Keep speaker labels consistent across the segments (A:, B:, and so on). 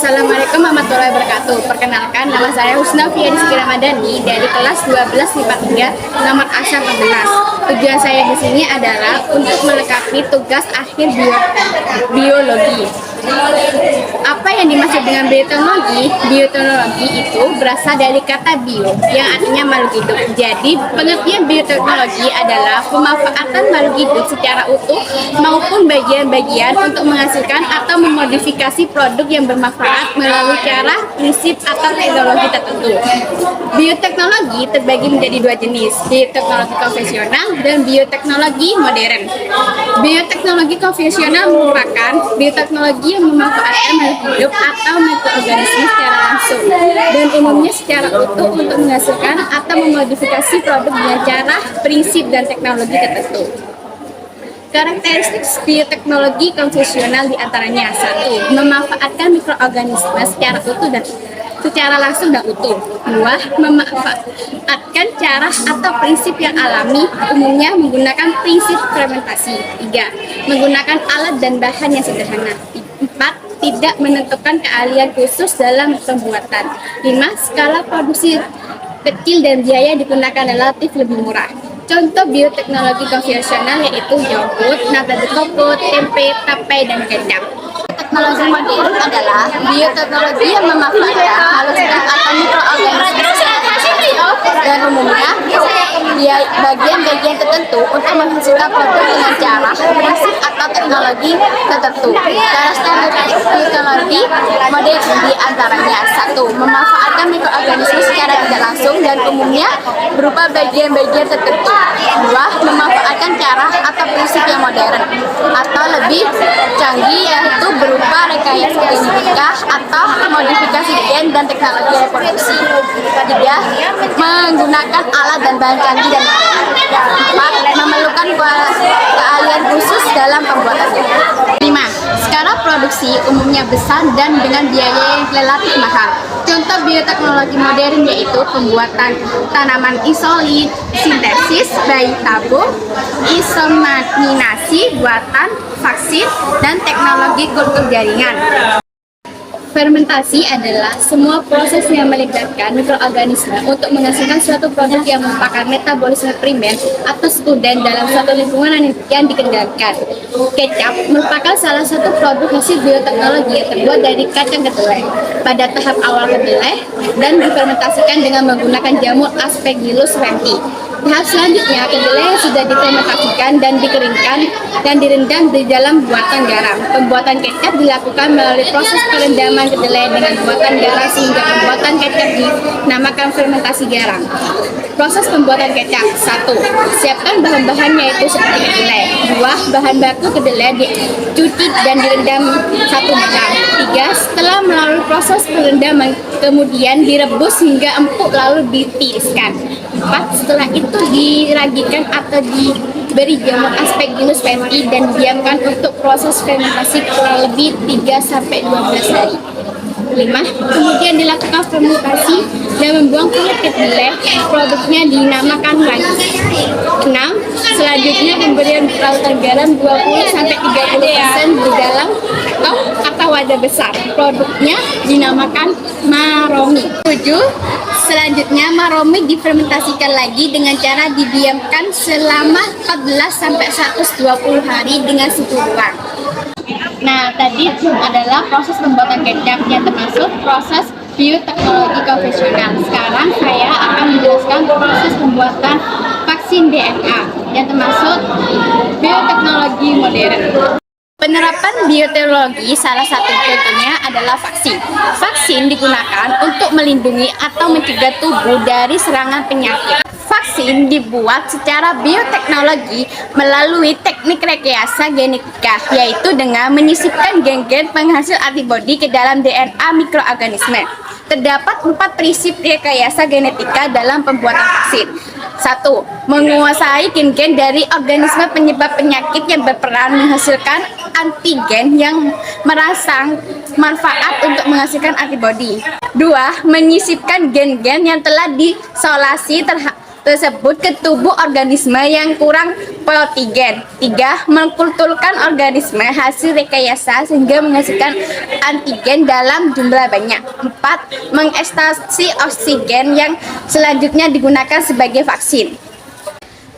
A: Assalamualaikum warahmatullahi wabarakatuh. Perkenalkan, nama saya Husna Fiadiski Ramadhani dari kelas 12 MIPA 3 nomor ASA 14. Tujuan saya di sini adalah untuk melengkapi tugas akhir biologi. Apa yang dimaksud dengan bioteknologi? Bioteknologi itu berasal dari kata bio yang artinya makhluk hidup. Jadi, pengertian bioteknologi adalah pemanfaatan makhluk hidup secara utuh maupun bagian-bagian untuk menghasilkan atau memodifikasi produk yang bermanfaat melalui cara, prinsip, atau teknologi tertentu. Bioteknologi terbagi menjadi dua jenis, bioteknologi konvensional dan bioteknologi modern. Bioteknologi konvensional merupakan bioteknologi yang memanfaatkan makhluk hidup atau mikroorganisme secara langsung dan umumnya secara utuh untuk menghasilkan atau memodifikasi produk dengan cara, prinsip, dan teknologi tertentu. Karakteristik bioteknologi konvensional diantaranya: 1. Memanfaatkan mikroorganisme secara utuh dan secara langsung dan utuh. 2. Memanfaatkan cara atau prinsip yang alami, umumnya menggunakan prinsip fermentasi. 3. Menggunakan alat dan bahan yang sederhana. 4. Tidak menentukan keahlian khusus dalam pembuatan. 5. Skala produksi kecil dan biaya digunakan relatif lebih murah. Contoh bioteknologi konvensional yaitu yogurt, nata de coco, tempe, tape, dan kecap. Teknologi modern adalah bioteknologi yang memanfaatkan makhluk hidup atau mikroorganisme dan umumnya dia bagian-bagian tertentu untuk menghasilkan produk dengan cara, prinsip, atau teknologi tertentu. Karakteristik bioteknologi modern diantaranya: 1. Memanfaatkan mikroorganisme secara tidak langsung dan umumnya berupa bagian-bagian tertentu. 2. Memanfaatkan cara atau prinsip yang modern atau lebih canggih, yaitu berupa rekayasa genetika atau modifikasi gen dan teknologi reproduksi. 3. Menggunakan alat dan bahan canggih dan modern. 4. Memerlukan keahlian khusus dalam pembuatannya. 5. Skala produksi umumnya besar dan dengan biaya yang relatif mahal. Contoh bioteknologi modern yaitu pembuatan tanaman isolin, sintesis, bayi tabung, isomanminasi, buatan vaksin, dan teknologi kultur jaringan. Fermentasi adalah semua proses yang melibatkan mikroorganisme untuk menghasilkan suatu produk yang merupakan metabolisme primer atau sekunder dalam suatu lingkungan yang dikendalikan. Kecap merupakan salah satu produk hasil bioteknologi yang terbuat dari kacang kedelai. Pada tahap awal kedelai dan difermentasikan dengan menggunakan jamur Aspergillus rhampi. Tahap selanjutnya, kedelai yang sudah difermentasikan dan dikeringkan dan direndam di dalam buatan garam. Pembuatan kecap dilakukan melalui proses perendaman kedelai dengan buatan garam sehingga pembuatan kecap dinamakan fermentasi garam. Proses pembuatan kecap: 1. Siapkan bahan-bahan yaitu seperti kedelai. 2. Bahan baku kedelai dicuci dan direndam 1 jam. 3. Setelah melalui proses perendaman, kemudian direbus hingga empuk lalu ditiriskan. 4. Setelah itu diragikan atau diberi jamur Aspergillus rhampi dan didiamkan untuk proses fermentasi kurang lebih 3-12 hari. 5. Kemudian dilakukan fermentasi dan membuang kulit kedelai, produknya dinamakan ragi. 6. Selanjutnya pemberian lautan garam 20-30% di dalam tong atau wadah besar, produknya dinamakan maromi. 7. Selanjutnya maromi difermentasikan lagi dengan cara didiamkan selama 14-120 hari dengan suhu ruang. Nah, tadi adalah proses pembuatan kecap yang termasuk proses bioteknologi konvensional. Sekarang saya akan menjelaskan proses pembuatan vaksin DNA yang termasuk bioteknologi modern. Penerapan bioteknologi salah satu contohnya adalah vaksin. Vaksin digunakan untuk melindungi atau mencegah tubuh dari serangan penyakit. Vaksin dibuat secara bioteknologi melalui teknik rekayasa genetika, yaitu dengan menyisipkan gen-gen penghasil antibodi ke dalam DNA mikroorganisme. Terdapat 4 prinsip rekayasa genetika dalam pembuatan vaksin. 1. Menguasai gen-gen dari organisme penyebab penyakit yang berperan menghasilkan antigen yang merangsang manfaat untuk menghasilkan antibodi. 2. Menyisipkan gen-gen yang telah diisolasi tersebut ke tubuh organisme yang kurang protigen. 3. Mengkulturkan organisme hasil rekayasa sehingga menghasilkan antigen dalam jumlah banyak. 4. Mengekstraksi oksigen yang selanjutnya digunakan sebagai vaksin.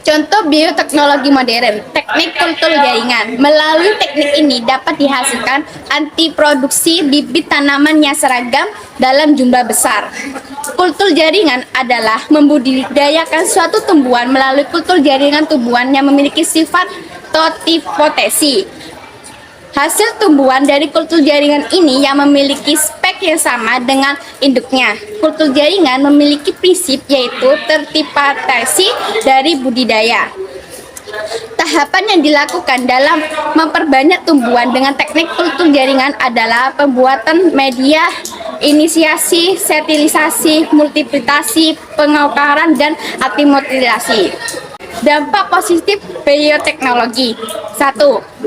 A: Contoh bioteknologi modern, teknik kultur jaringan. Melalui teknik ini dapat dihasilkan antiproduksi bibit tanaman yang seragam dalam jumlah besar. Kultur jaringan adalah membudidayakan suatu tumbuhan melalui kultur jaringan tumbuhan yang memiliki sifat totipotesi. Hasil tumbuhan dari kultur jaringan ini yang memiliki spek yang sama dengan induknya. Kultur jaringan memiliki prinsip yaitu tertipotesi dari budidaya. Tahapan yang dilakukan dalam memperbanyak tumbuhan dengan teknik kultur jaringan adalah pembuatan media, inisiasi, fertilisasi, multiplikasi, pengakaran, dan antimotilasi. Dampak positif bioteknologi. 1.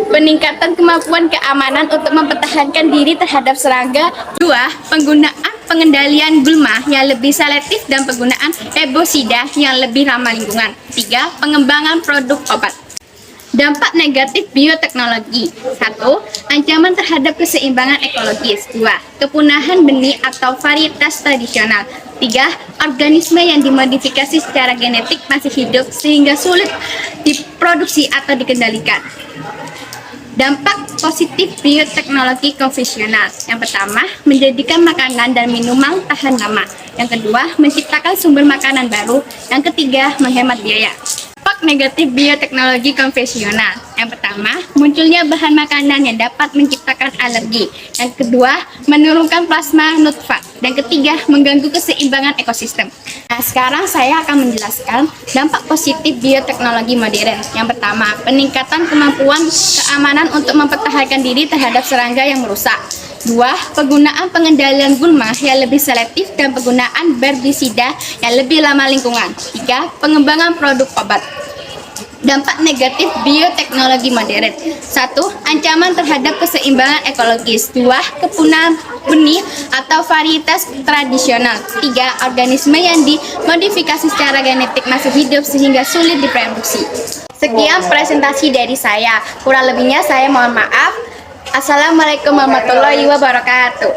A: Peningkatan kemampuan keamanan untuk mempertahankan diri terhadap serangga. 2. Penggunaan pengendalian gulma yang lebih selektif dan penggunaan herbisida yang lebih ramah lingkungan. 3. Pengembangan produk obat. Dampak negatif bioteknologi. 1. Ancaman terhadap keseimbangan ekologis. 2. Kepunahan benih atau varietas tradisional. 3. Organisme yang dimodifikasi secara genetik masih hidup sehingga sulit diproduksi atau dikendalikan. Dampak positif bioteknologi konvensional. Yang pertama, menjadikan makanan dan minuman tahan lama. Yang kedua, menciptakan sumber makanan baru. Yang ketiga, menghemat biaya. Dampak negatif bioteknologi konvensional. Yang pertama, munculnya bahan makanan yang dapat menciptakan alergi. Yang kedua, menurunkan plasma nutfah. Dan ketiga, mengganggu keseimbangan ekosistem. Nah, sekarang saya akan menjelaskan dampak positif bioteknologi modern. Yang pertama, peningkatan kemampuan keamanan untuk mempertahankan diri terhadap serangga yang merusak. 2. Penggunaan pengendalian gulma yang lebih selektif dan penggunaan herbisida yang lebih ramah lingkungan. 3. Pengembangan produk obat. Dampak negatif bioteknologi modern. 1. Ancaman terhadap keseimbangan ekologis. 2. Kepunahan benih atau varietas tradisional. 3. Organisme yang dimodifikasi secara genetik masih hidup sehingga sulit diproduksi. Sekian presentasi dari saya. Kurang lebihnya saya mohon maaf. Assalamualaikum warahmatullahi wabarakatuh.